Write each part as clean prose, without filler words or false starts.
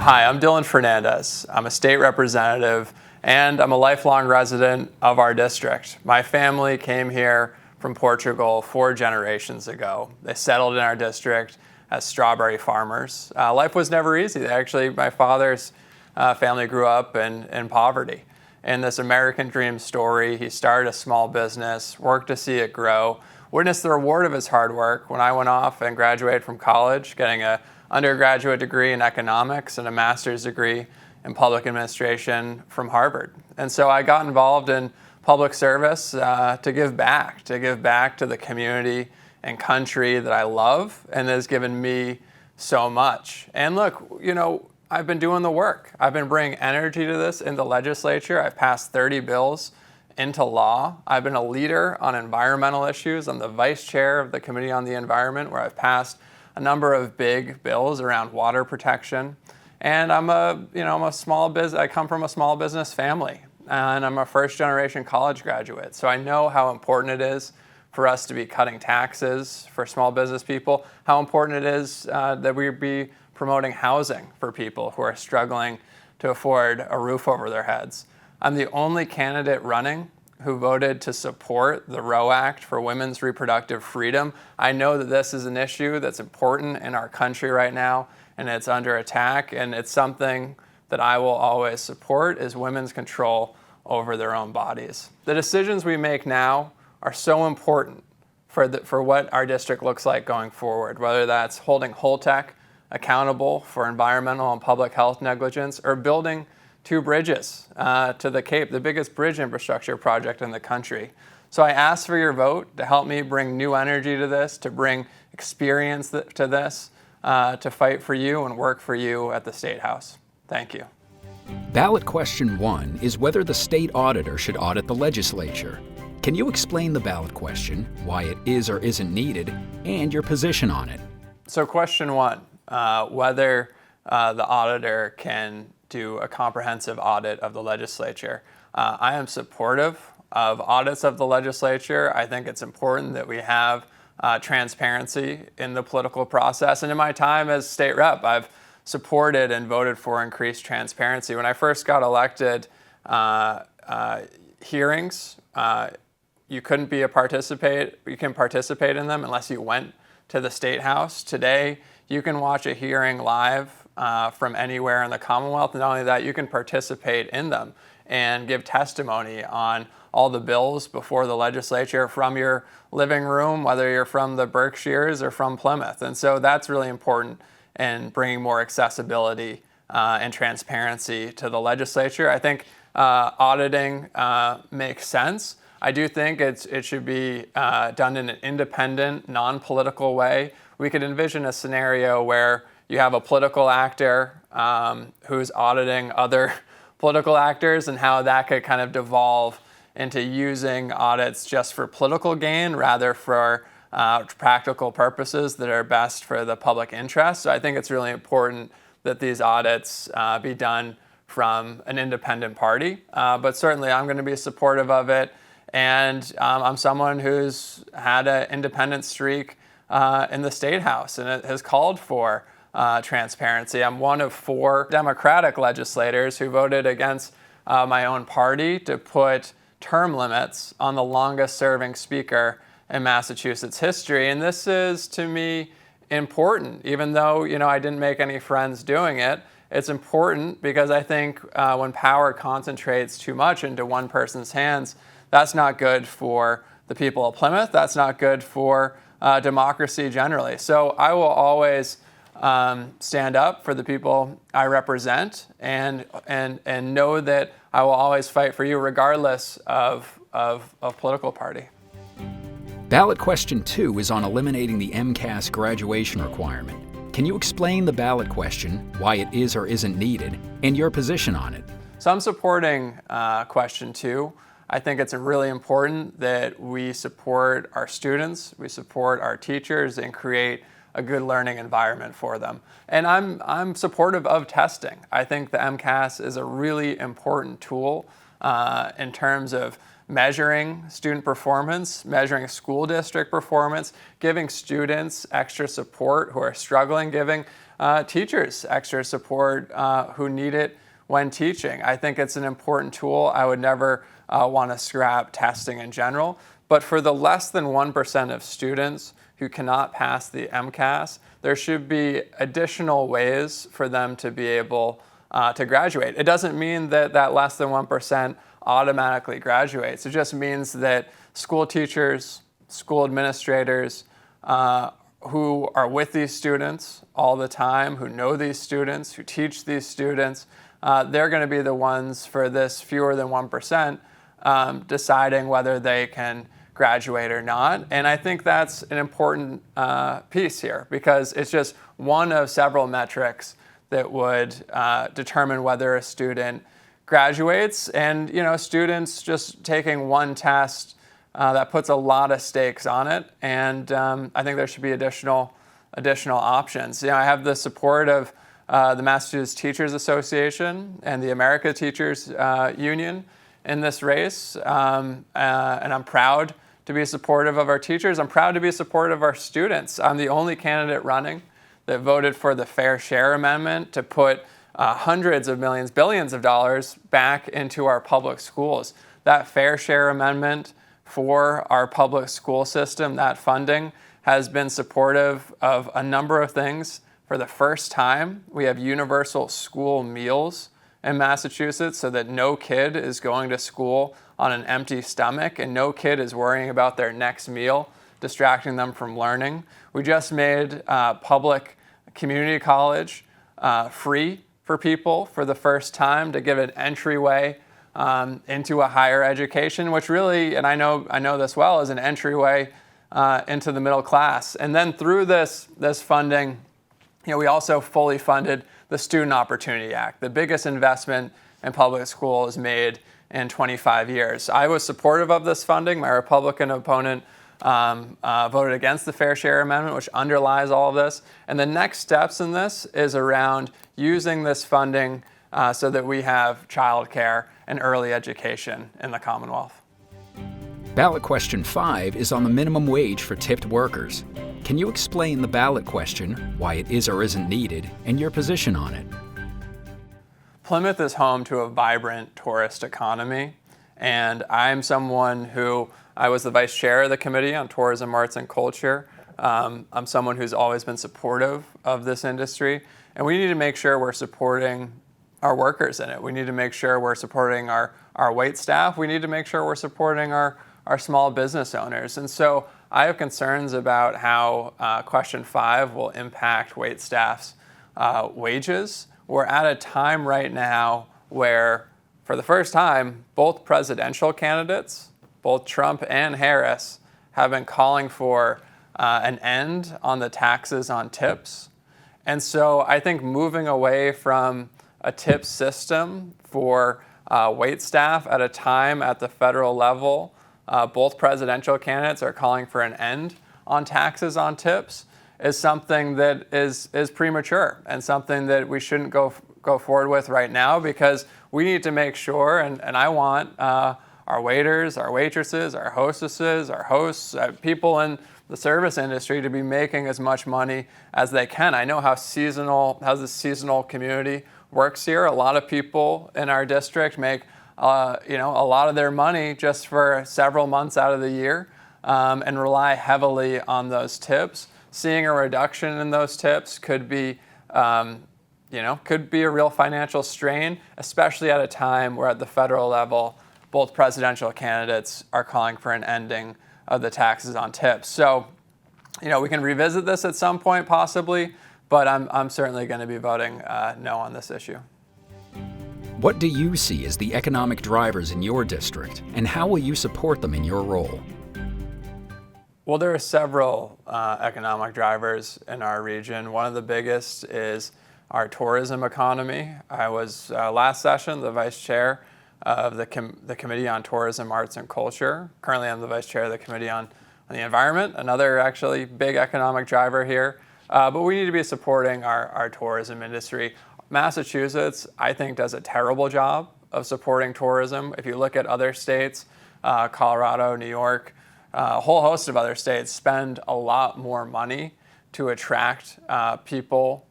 Hi, I'm Dylan Fernandes. I'm a state representative and I'm a lifelong resident of our district. My family came here from Portugal 4 generations ago. They settled in our district as strawberry farmers. Life was never easy. Actually, my father's family grew up in poverty. In this American dream story, he started a small business, worked to see it grow, witnessed the reward of his hard work when I went off and graduated from college, getting an undergraduate degree in economics and a master's degree in public administration from Harvard. And so I got involved in public service to give back to the community and country that I love and that has given me so much. And look, I've been doing the work. I've been bringing energy to this in the legislature. I've passed 30 bills into law. I've been a leader on environmental issues. I'm the vice chair of the Committee on the Environment, where I've passed a number of big bills around water protection. And I'm a small business. I come from a small business family, and I'm a first-generation college graduate. So I know how important it is for us to be cutting taxes for small business people, how important it is that we be promoting housing for people who are struggling to afford a roof over their heads. I'm the only candidate running who voted to support the Roe Act for women's reproductive freedom. I know that this is an issue that's important in our country right now, and it's under attack, and it's something that I will always support, is women's control over their own bodies. The decisions we make now are so important for what our district looks like going forward, whether that's holding Holtec accountable for environmental and public health negligence, or building 2 bridges to the Cape, the biggest bridge infrastructure project in the country. So I ask for your vote to help me bring new energy to this, to bring experience to this, to fight for you and work for you at the State House. Thank you. Ballot question 1 is whether the state auditor should audit the legislature. Can you explain the ballot question, why it is or isn't needed, and your position on it? So question 1, whether the auditor can do a comprehensive audit of the legislature. I am supportive of audits of the legislature. I think it's important that we have transparency in the political process. And in my time as state rep, I've supported and voted for increased transparency. When I first got elected, hearings, you can participate in them unless you went to the State House. Today, you can watch a hearing live from anywhere in the Commonwealth. And not only that, you can participate in them and give testimony on all the bills before the legislature from your living room, whether you're from the Berkshires or from Plymouth. And so that's really important in bringing more accessibility and transparency to the legislature. I think auditing makes sense. I do think it should be done in an independent, non-political way. We could envision a scenario where you have a political actor who's auditing other political actors, and how that could kind of devolve into using audits just for political gain rather for practical purposes that are best for the public interest. So I think it's really important that these audits be done from an independent party. But certainly I'm going to be supportive of it. And I'm someone who's had an independent streak in the State House, and it has called for transparency. I'm one of 4 Democratic legislators who voted against my own party to put term limits on the longest serving speaker in Massachusetts history. And this is, to me, important. Even though, I didn't make any friends doing it, it's important because I think when power concentrates too much into one person's hands, that's not good for the people of Plymouth. That's not good for democracy generally. So I will always stand up for the people I represent and know that I will always fight for you regardless of political party. Ballot question 2 is on eliminating the MCAS graduation requirement. Can you explain the ballot question, why it is or isn't needed, and your position on it? So I'm supporting question 2. I think it's really important that we support our students, we support our teachers, and create a good learning environment for them. And I'm supportive of testing. I think the MCAS is a really important tool in terms of measuring student performance, measuring school district performance, giving students extra support who are struggling, giving teachers extra support who need it when teaching. I think it's an important tool. I would never want to scrap testing in general, but for the less than 1% of students who cannot pass the MCAS, there should be additional ways for them to be able to graduate. It doesn't mean that that less than 1% automatically graduates. It just means that school teachers, school administrators who are with these students all the time, who know these students, who teach these students, they're going to be the ones for this fewer than 1% deciding whether they can graduate or not. And I think that's an important piece here, because it's just one of several metrics that would determine whether a student graduates. And students just taking one test, that puts a lot of stakes on it. And I think there should be additional options. I have the support of the Massachusetts Teachers Association and the America Teachers Union in this race, and I'm proud to be supportive of our teachers. I'm proud to be supportive of our students. I'm the only candidate running that voted for the Fair Share Amendment to put hundreds of millions, billions of dollars back into our public schools. That Fair Share Amendment for our public school system, that funding, has been supportive of a number of things. For the first time, we have universal school meals in Massachusetts, so that no kid is going to school on an empty stomach and no kid is worrying about their next meal distracting them from learning. We just made public community college free for people for the first time, to give an entryway into a higher education, which really, and I know this well, is an entryway into the middle class. And then through this funding, we also fully funded the Student Opportunity Act, the biggest investment in public schools made in 25 years. I was supportive of this funding. My Republican opponent voted against the Fair Share Amendment, which underlies all of this. And the next steps in this is around using this funding so that we have childcare and early education in the Commonwealth. Ballot question 5 is on the minimum wage for tipped workers. Can you explain the ballot question, why it is or isn't needed, and your position on it? Plymouth is home to a vibrant tourist economy, and I'm someone who, I was the vice chair of the Committee on Tourism, Arts, and Culture. I'm someone who's always been supportive of this industry, and we need to make sure we're supporting our workers in it. We need to make sure we're supporting our wait staff. We need to make sure we're supporting our small business owners. And so I have concerns about how question 5 will impact wait staff's wages. We're at a time right now where, for the first time, both presidential candidates, both Trump and Harris, have been calling for an end on the taxes on tips. And so I think moving away from a tip system for wait staff at a time at the federal level, both presidential candidates are calling for an end on taxes on tips, is something that is premature and something that we shouldn't go forward with right now, because we need to make sure, and I want our waiters, our waitresses, our hostesses, our hosts, people in the service industry to be making as much money as they can. I know how the seasonal community works here. A lot of people in our district make a lot of their money just for several months out of the year and rely heavily on those tips. Seeing a reduction in those tips could be a real financial strain, especially at a time where at the federal level, both presidential candidates are calling for an ending of the taxes on tips. So, we can revisit this at some point possibly, but I'm certainly going to be voting no on this issue. What do you see as the economic drivers in your district, and how will you support them in your role? Well, there are several economic drivers in our region. One of the biggest is our tourism economy. I was last session the vice chair of the Committee on Tourism, Arts, and Culture. Currently, I'm the vice chair of the Committee on the Environment, another actually big economic driver here. But we need to be supporting our tourism industry. Massachusetts, I think, does a terrible job of supporting tourism. If you look at other states, Colorado, New York, a whole host of other states spend a lot more money to attract people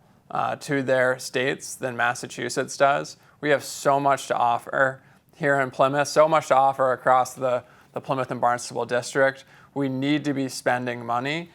to their states than Massachusetts does. We have so much to offer here in Plymouth, so much to offer across the Plymouth and Barnstable district. We need to be spending money,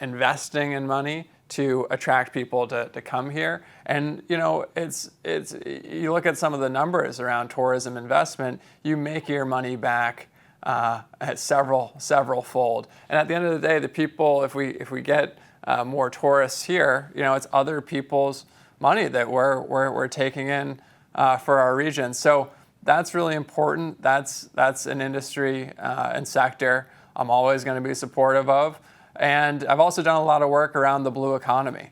investing in money to attract people to come here. And it's you look at some of the numbers around tourism investment, you make your money back at several fold. And at the end of the day, the people, if we get more tourists here, it's other people's money that we're taking in for our region. So that's really important. That's an industry and sector I'm always going to be supportive of. And I've also done a lot of work around the blue economy.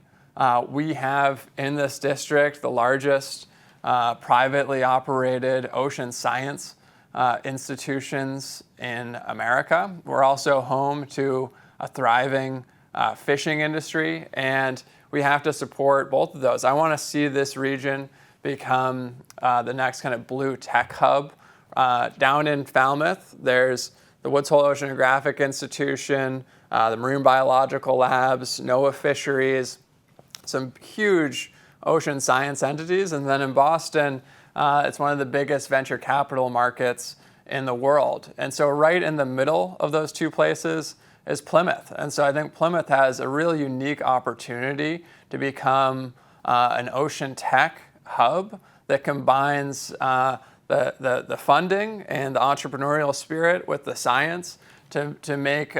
We have in this district the largest privately operated ocean science institutions in America. We're also home to a thriving fishing industry, and we have to support both of those. I want to see this region become the next kind of blue tech hub. Down in Falmouth, there's the Woods Hole Oceanographic Institution, the Marine Biological Labs, NOAA Fisheries, some huge ocean science entities. And then in Boston, it's one of the biggest venture capital markets in the world. And so right in the middle of those two places is Plymouth. And so I think Plymouth has a really unique opportunity to become an ocean tech hub that combines the funding and the entrepreneurial spirit with the science to make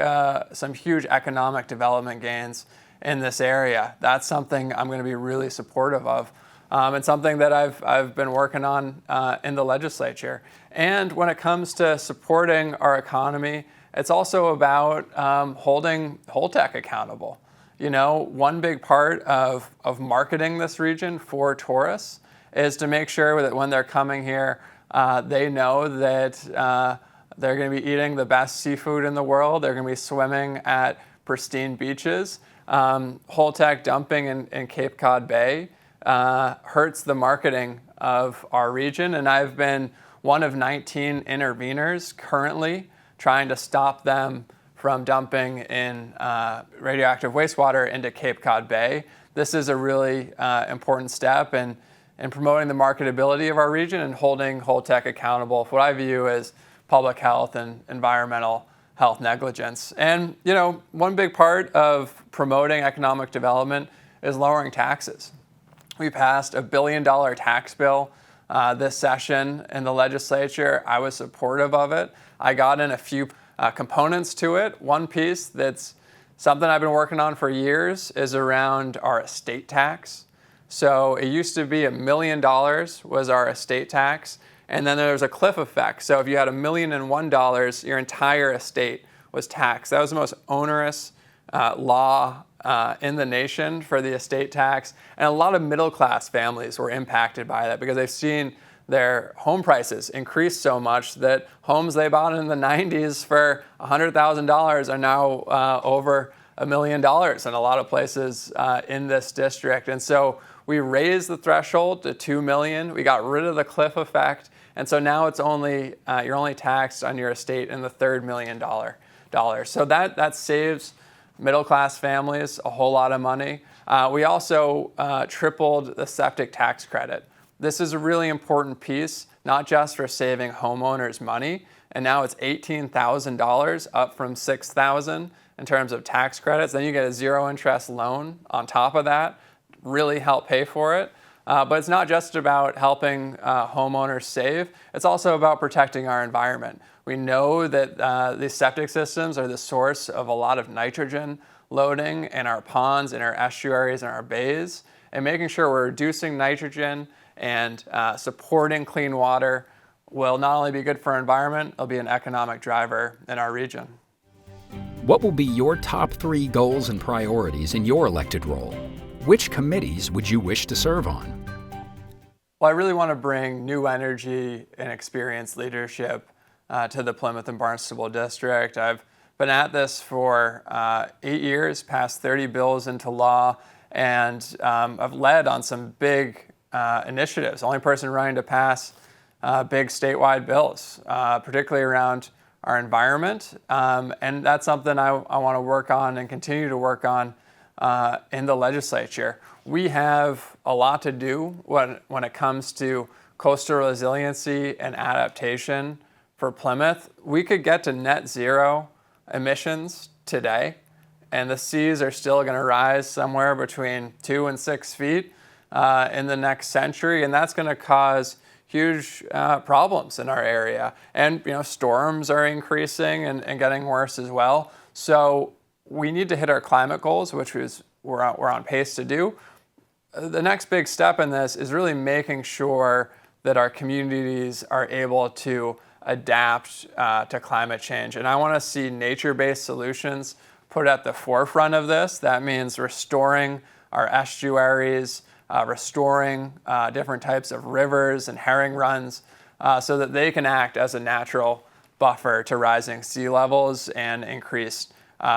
some huge economic development gains in this area. That's something I'm going to be really supportive of. And something that I've been working on in the legislature. And when it comes to supporting our economy, it's also about holding Holtec accountable. One big part of marketing this region for tourists is to make sure that when they're coming here, they know that they're going to be eating the best seafood in the world. They're going to be swimming at pristine beaches. Holtec dumping in Cape Cod Bay hurts the marketing of our region, and I've been one of 19 interveners currently trying to stop them from dumping in radioactive wastewater into Cape Cod Bay. This is a really important step in promoting the marketability of our region and holding Holtec accountable for what I view as public health and environmental health negligence. And one big part of promoting economic development is lowering taxes. We passed a $1 billion tax bill this session in the legislature. I was supportive of it. I got in a few components to it. One piece that's something I've been working on for years is around our estate tax. So it used to be $1 million was our estate tax, and then there was a cliff effect. So if you had $1,001,000, your entire estate was taxed. That was the most onerous law in the nation for the estate tax. And a lot of middle-class families were impacted by that because they've seen their home prices increase so much that homes they bought in the 90s for $100,000 are now over $1 million in a lot of places in this district. And so we raised the threshold to $2 million. We got rid of the cliff effect. And so now it's you're only taxed on your estate in the third $1 million. So that saves middle-class families a whole lot of money. We also tripled the septic tax credit. This is a really important piece, not just for saving homeowners money, and now it's $18,000 up from $6,000 in terms of tax credits. Then you get a zero-interest loan on top of that, really help pay for it. But it's not just about helping homeowners save, it's also about protecting our environment. We know that these septic systems are the source of a lot of nitrogen loading in our ponds, in our estuaries, and our bays, and making sure we're reducing nitrogen and supporting clean water will not only be good for our environment, it'll be an economic driver in our region. What will be your top 3 goals and priorities in your elected role? Which committees would you wish to serve on? Well, I really want to bring new energy and experienced leadership to the Plymouth and Barnstable district. I've been at this for 8 years, passed 30 bills into law, and I've led on some big initiatives. The only person running to pass big statewide bills, particularly around our environment. And that's something I want to work on and continue to work on in the legislature. We have a lot to do when it comes to coastal resiliency and adaptation for Plymouth. We could get to net zero emissions today, and the seas are still going to rise somewhere between 2 and 6 feet in the next century, and that's going to cause huge problems in our area. And storms are increasing and getting worse as well. So we need to hit our climate goals, which we're on pace to do. The next big step in this is really making sure that our communities are able to adapt to climate change. And I want to see nature-based solutions put at the forefront of this. That means restoring our estuaries, restoring different types of rivers and herring runs so that they can act as a natural buffer to rising sea levels and increased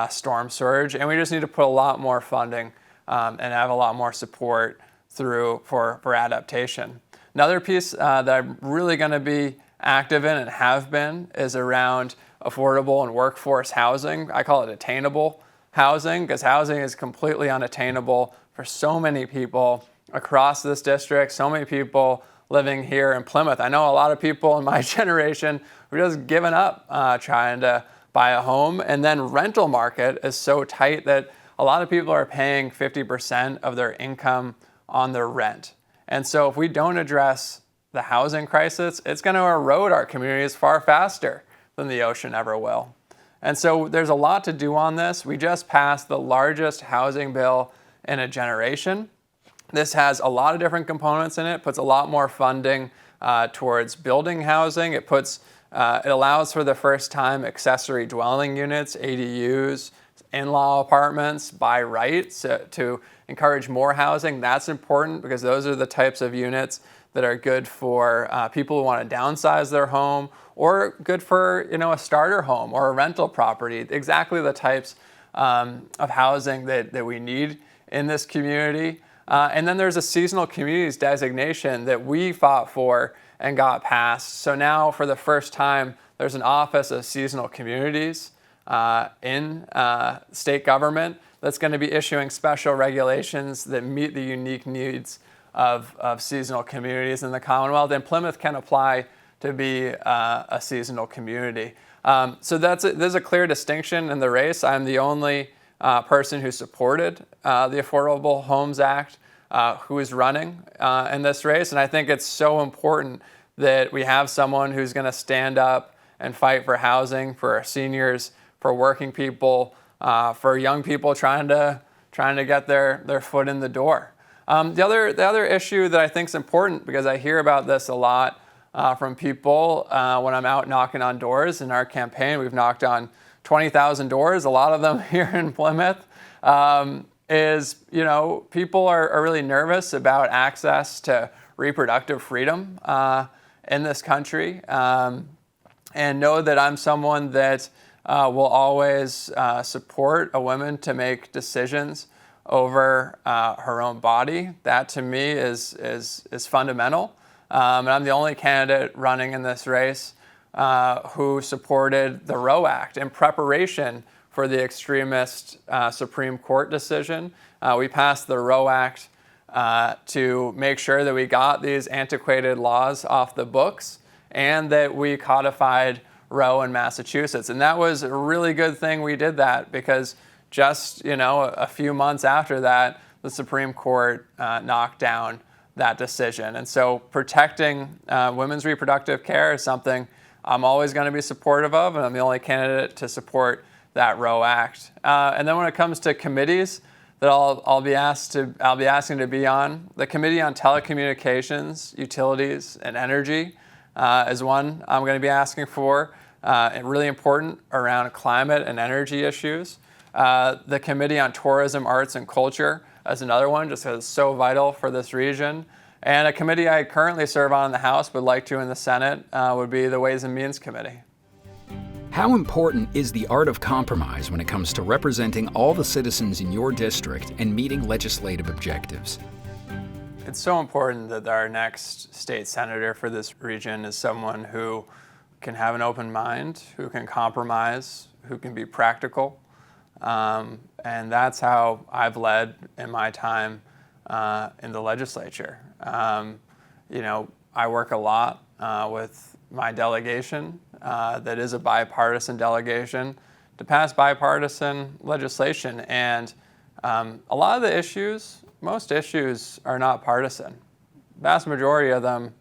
storm surge. And we just need to put a lot more funding and have a lot more support for adaptation. Another piece that I'm really going to be active in and have been is around affordable and workforce housing. I call it attainable housing because housing is completely unattainable for so many people across this district, so many people living here in Plymouth. I know a lot of people in my generation who are just given up trying to buy a home. And then rental market is so tight that a lot of people are paying 50% of their income on their rent. And so if we don't address the housing crisis, it's going to erode our communities far faster than the ocean ever will. And so there's a lot to do on this. We just passed the largest housing bill in a generation. This has a lot of different components in it, puts a lot more funding towards building housing. It allows for the first time accessory dwelling units, ADUs, in-law apartments by right to encourage more housing. That's important because those are the types of units that are good for people who want to downsize their home or good for a starter home or a rental property, exactly the types of housing that we need in this community. And then there's a seasonal communities designation that we fought for and got passed. So now for the first time, there's an Office of Seasonal Communities in state government that's going to be issuing special regulations that meet the unique needs of seasonal communities in the Commonwealth. And Plymouth can apply to be a seasonal community. So there's a clear distinction in the race. I'm the only person who supported the Affordable Homes Act who is running in this race. And I think it's so important that we have someone who's going to stand up and fight for housing, for our seniors, for working people, for young people trying to get their foot in the door. The other issue that I think is important, because I hear about this a lot from people when I'm out knocking on doors. In our campaign, we've knocked on 20,000 doors, a lot of them here in Plymouth, is people are really nervous about access to reproductive freedom in this country, and know that I'm someone that will always support a woman to make decisions over her own body. That to me is fundamental. And I'm the only candidate running in this race who supported the Roe Act in preparation for the extremist Supreme Court decision. We passed the Roe Act to make sure that we got these antiquated laws off the books and that we codified Roe in Massachusetts. And that was a really good thing we did that, because just a few months after that, the Supreme Court knocked down that decision. And so protecting women's reproductive care is something I'm always going to be supportive of, and I'm the only candidate to support that Roe Act. And then when it comes to committees that I'll be asking to be on, the Committee on Telecommunications, Utilities, and Energy is one I'm going to be asking for, and really important around climate and energy issues. The Committee on Tourism, Arts, and Culture is another one, just because it's so vital for this region. And a committee I currently serve on in the House, but like to in the Senate, would be the Ways and Means Committee. How important is the art of compromise when it comes to representing all the citizens in your district and meeting legislative objectives? It's so important that our next state senator for this region is someone who can have an open mind, who can compromise, who can be practical, And that's how I've led in my time in the legislature. I work a lot with my delegation that is a bipartisan delegation to pass bipartisan legislation. And a lot of the issues, most issues are not partisan. Vast majority of them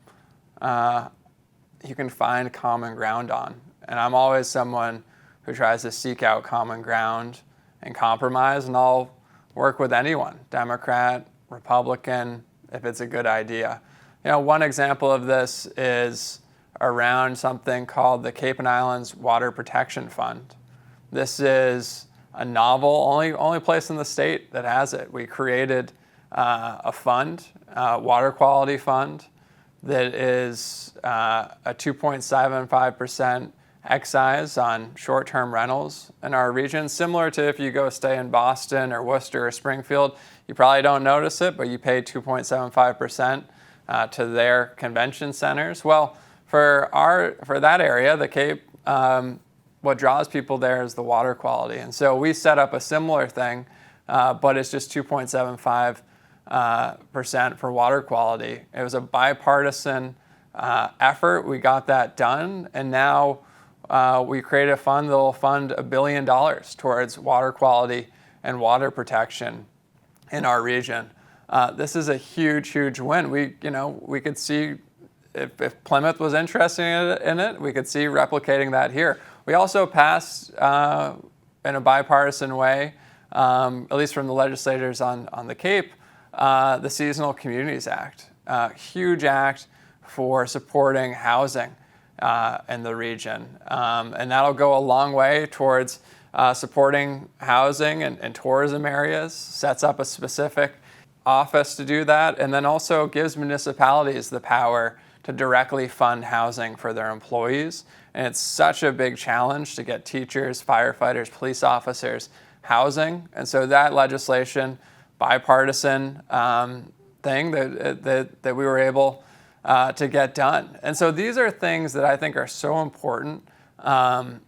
you can find common ground on. And I'm always someone who tries to seek out common ground and compromise, and I'll work with anyone, Democrat, Republican, if it's a good idea. One example of this is around something called the Cape and Islands Water Protection Fund. This is a novel, only place in the state that has it. We created a fund, water quality fund, that is a 2.75% excise on short-term rentals in our region, similar to if you go stay in Boston or Worcester or Springfield. You probably don't notice it, but you pay 2.75% to their convention centers. Well, for that area, the Cape, what draws people there is the water quality. And so we set up a similar thing, but it's just 2.75% for water quality. It was a bipartisan effort. We got that done, and now we created a fund that will fund $1 billion towards water quality and water protection in our region. This is a huge, huge win. We could see if Plymouth was interested in it, we could see replicating that here. We also passed in a bipartisan way, at least from the legislators on the Cape, the Seasonal Communities Act, a huge act for supporting housing in the region. And that'll go a long way towards supporting housing and tourism areas, sets up a specific office to do that, and then also gives municipalities the power to directly fund housing for their employees. And it's such a big challenge to get teachers, firefighters, police officers housing. And so that legislation, bipartisan thing that we were able to get done. And so these are things that I think are so important, and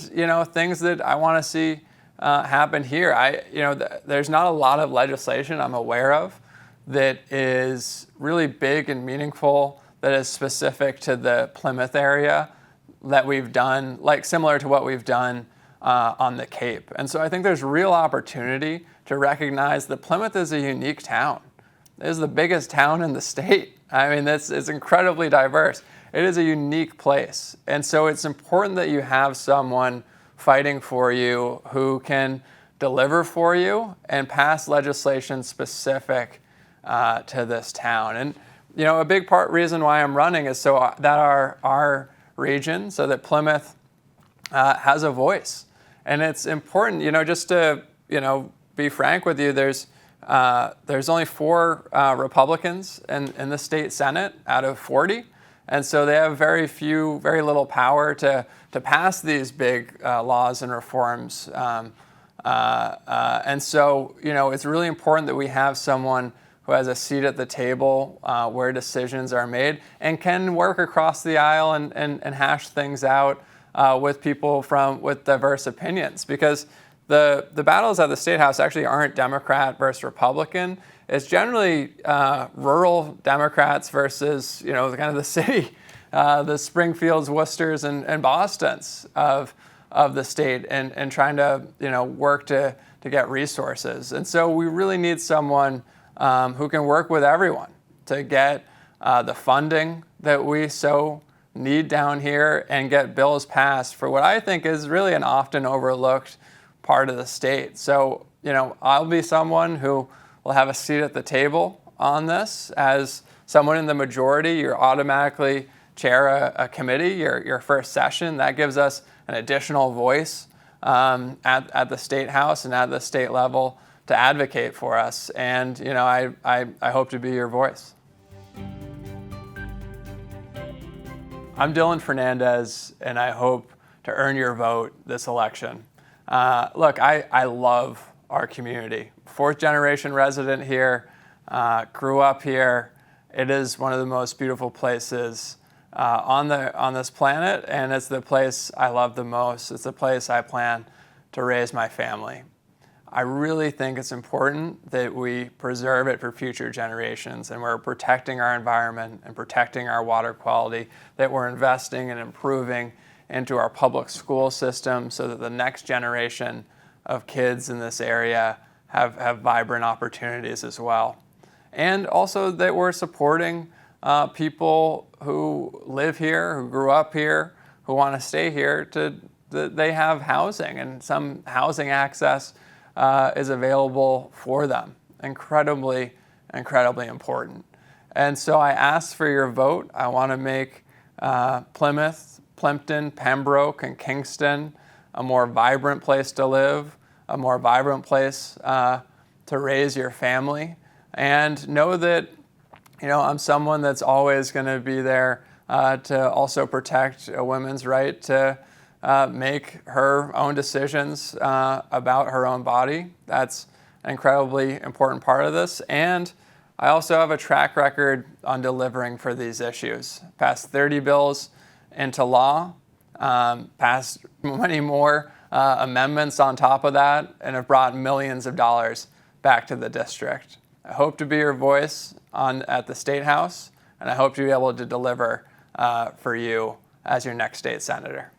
things that I want to see happen here. There's not a lot of legislation I'm aware of that is really big and meaningful, that is specific to the Plymouth area, that we've done, like similar to what we've done on the Cape. And so I think there's real opportunity to recognize that Plymouth is a unique town. It is the biggest town in the state. I mean, it's incredibly diverse. It is a unique place. And so it's important that you have someone fighting for you who can deliver for you and pass legislation specific to this town. And a big reason why I'm running is so that our region, so that Plymouth has a voice. And it's important, just to be frank with you, there's only 4 Republicans in the state Senate out of 40. And so they have very little power to pass these big laws and reforms. And so, it's really important that we have someone who has a seat at the table where decisions are made and can work across the aisle and hash things out with people with diverse opinions. Because the battles at the State House actually aren't Democrat versus Republican. It's generally rural Democrats versus, kind of the city, the Springfields, Worcesters, and Bostons of the state, and trying to, work to get resources. And so we really need someone who can work with everyone to get the funding that we so need down here and get bills passed for what I think is really an often overlooked part of the state. So, I'll be someone who will have a seat at the table on this. As someone in the majority, you automatically chair a committee, your first session. That gives us an additional voice at the State House and at the state level to advocate for us. And, I hope to be your voice. I'm Dylan Fernandes, and I hope to earn your vote this election. Look, I love our community. 4th generation resident here, grew up here. It is one of the most beautiful places on this planet, and it's the place I love the most. It's the place I plan to raise my family. I really think it's important that we preserve it for future generations, and we're protecting our environment and protecting our water quality, that we're investing and improving into our public school system so that the next generation of kids in this area have vibrant opportunities as well. And also that we're supporting people who live here, who grew up here, who want to stay here, that they have housing, and some housing access is available for them. Incredibly important. And so I ask for your vote. I want to make Plymouth, Plimpton, Pembroke, and Kingston a more vibrant place to live, a more vibrant place to raise your family. And know that, I'm someone that's always going to be there to also protect a woman's right to make her own decisions about her own body. That's an incredibly important part of this. And I also have a track record on delivering for these issues. Passed 30 bills into law, passed many more amendments on top of that, and have brought millions of dollars back to the district. I hope to be your voice at the State House, and I hope to be able to deliver for you as your next state senator.